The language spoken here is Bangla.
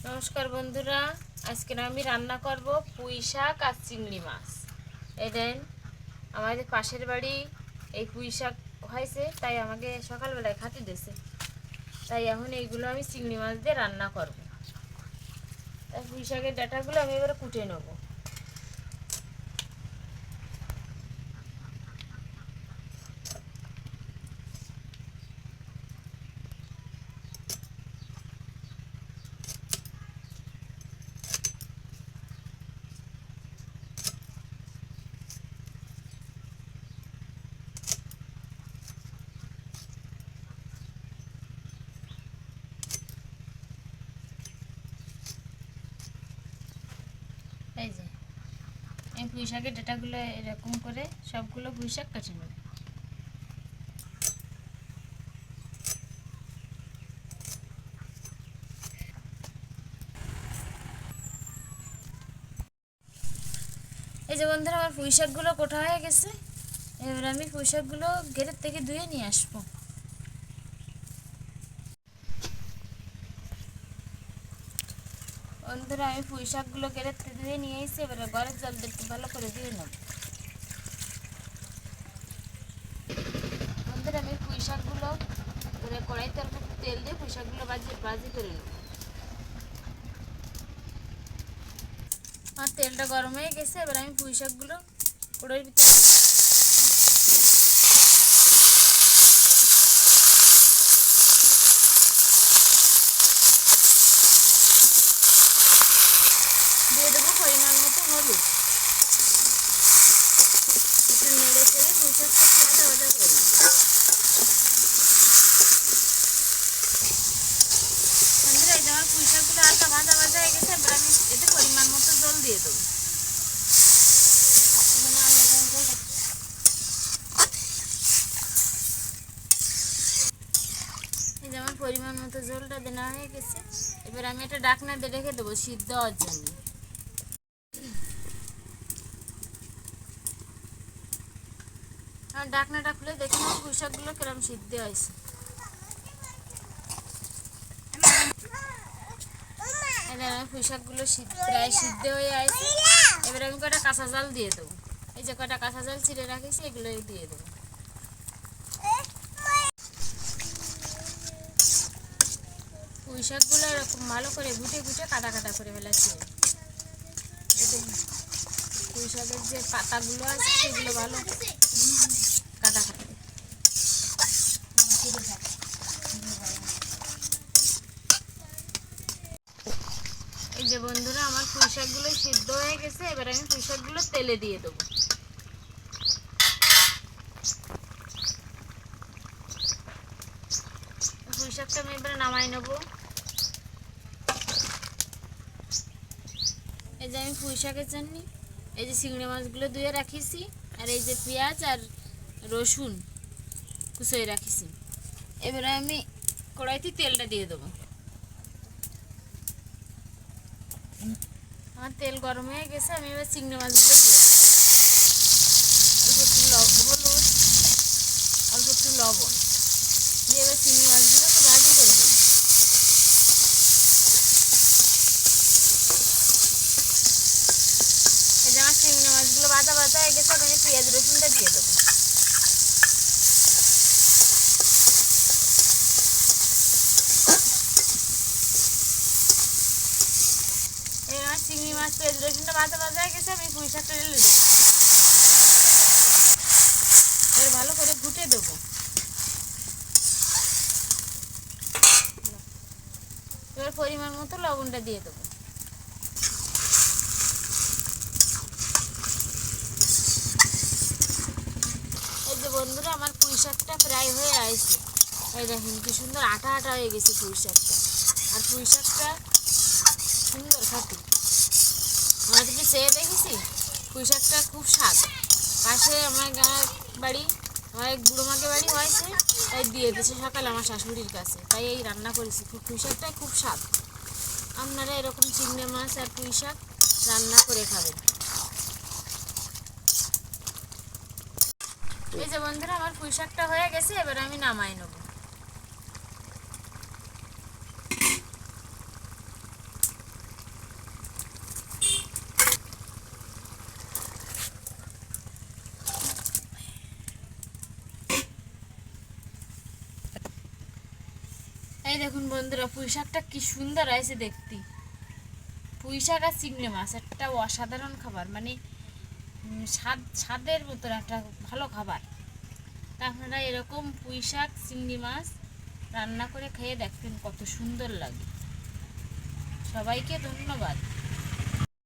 নমস্কার বন্ধুরা, আজকে আমি রান্না করব পুঁই শাক আর চিংড়ি মাছ। এই দেন, আমাদের পাশের বাড়ি এই পুঁই শাক হয়েছে, তাই আমাকে সকালবেলায় খাতে দিয়েছে। তাই এখন এইগুলো আমি চিংড়ি মাছ দিয়ে রান্না করব। তাই পুঁই শাকের ডাঁটাগুলো আমি এবারে কুটে নেব। এই যে এই পুঁই শাকের ডাঁটাগুলো এরকম করে সবগুলো পুঁই শাক কেটে নেব। এই যে বন্ধুরা, আমার পুঁই শাকগুলো কোটা হয়ে গেছে। এবার আমি পুঁই শাকগুলো ঘেরের থেকে ধুয়ে নিয়ে আসবো। বন্ধুরা, আমি পুঁই শাকগুলো ঘেরের থেকে ধুয়ে নিয়ে এসে এবারে ঘরের জল দিয়ে একটু ভালো করে ধুয়ে নেব। বন্ধুরা, আমি পুঁই শাকগুলো কড়াইতে অল্প তেল দিয়ে পুঁই শাকগুলো ভাজি করে নেব। আর তেলটা গরম হয়ে গেছে, এবার আমি পুঁই শাকগুলো কড়াইয়ের ভিতরে দিয়ে দেবো পরিমাণ মতো হলুদ। একটু নেড়ে চেড়ে পুঁই শাকটা ভাজা ভাজা করে নেব। বন্ধুরা, এই যে আমার পুঁই শাকগুলো হালকা ভাজা ভাজা হয়ে গেছে, এবার আমি এতে পরিমাণ মতো জল দিয়ে দেবো। এই যে আমার পরিমাণ মতো জলটা দেওয়া হয়ে গেছে, এবার আমি একটা ঢাকনা দিয়ে রেখে দেবো সিদ্ধ হওয়ার জন্য। আর ঢাকনাটা খুলে দেখে নেবো পুঁই শাকগুলো কিরম সিদ্ধ হয়েছে। পুঁই শাকগুলো প্রায় সিদ্ধ হয়ে আসছে, এবার আমি কটা কাঁচা জাল দিয়ে দেবো। এই যে কটা কাঁচা জাল ছিঁড়ে রাখিছি, এগুলো দিয়ে দেবো। পুঁই শাকগুলো এরকম ভালো করে ঘুটে ঘুটে কাটা কাটা করে ফেলেছি। এতে পুঁই শাকের যে পাতাগুলো আছে সেগুলো ভালো কাটা কাটা। এই যে বন্ধুরা, আমার পুঁই শাকগুলো সিদ্ধ হয়ে গেছে, এবার আমি পুঁই শাকগুলো তেলে দিয়ে দেবো। পুঁই শাকটা আমি এবারে নামাই নেবো। এই যে আমি পুঁই শাকের জন্য এই যে চিংড়ি মাছগুলো ধুয়ে রাখিছি, আর এই যে পেঁয়াজ আর রসুন কুচিয়ে রাখিছি। এবারে আমি কড়াইতে তেলটা দিয়ে দেবো। আমার তেল গরম হয়ে গেছে, আমি এবার চিংড়ি মাছগুলো দিয়ে দেবো। অল্প একটু হলুদ, অল্প একটু লবণ দিয়ে এবার চিংড়ি মাছগুলো একটু ভাজি করে দেবো। এই যে আমার চিংড়ি মাছগুলো ভাজা ভাজা হয়ে গেছে, আমি পেঁয়াজ রসুনটা দিয়ে দেবো। এবার চিংড়ি মাছ পেঁয়াজ রসুনটা ভাজা ভাজা হয়ে গেছে, আমি পুঁই শাকটা ঢেলে দেবো। এবার ভালো করে ঘুটে দেবো। এবার পরিমাণ মতো লবণটা দিয়ে দেবো। এই যে বন্ধুরা, আমার পুঁই শাকটা প্রায় হয়ে আসছে। এই দেখেন কি সুন্দর আটা আটা হয়ে গেছে পুঁই শাকটা। আর পুঁই শাকটা সুন্দর খাতে, আমরা থেকে চেয়ে দেখেছি পুঁই শাকটা খুব স্বাদ। পাশে আমার বাড়ি, আমার এক বুড়ো মাকে বাড়ি হয়েছে, তাই দিয়ে দিয়েছে সকালে আমার শাশুড়ির কাছে, তাই এই রান্না করেছি। পুঁই শাকটাই খুব স্বাদ। আপনারা এরকম চিংড়ি মাছ আর পুঁই শাক রান্না করে খাবেন। এই যে বন্ধুরা, আমার পুঁই শাকটা হয়ে গেছে, এবার আমি নামাই নেব। এই দেখুন বন্ধুরা, পুঁই শাকটা কি সুন্দর আছে দেখতে। পুঁই শাক আর চিংড়ি মাছ একটা অসাধারণ খাবার, মানে স্বাদের মতন একটা ভালো খাবার। তা আপনারা এরকম পুঁই শাক চিংড়ি মাছ রান্না করে খেয়ে দেখবেন কত সুন্দর লাগে। সবাইকে ধন্যবাদ।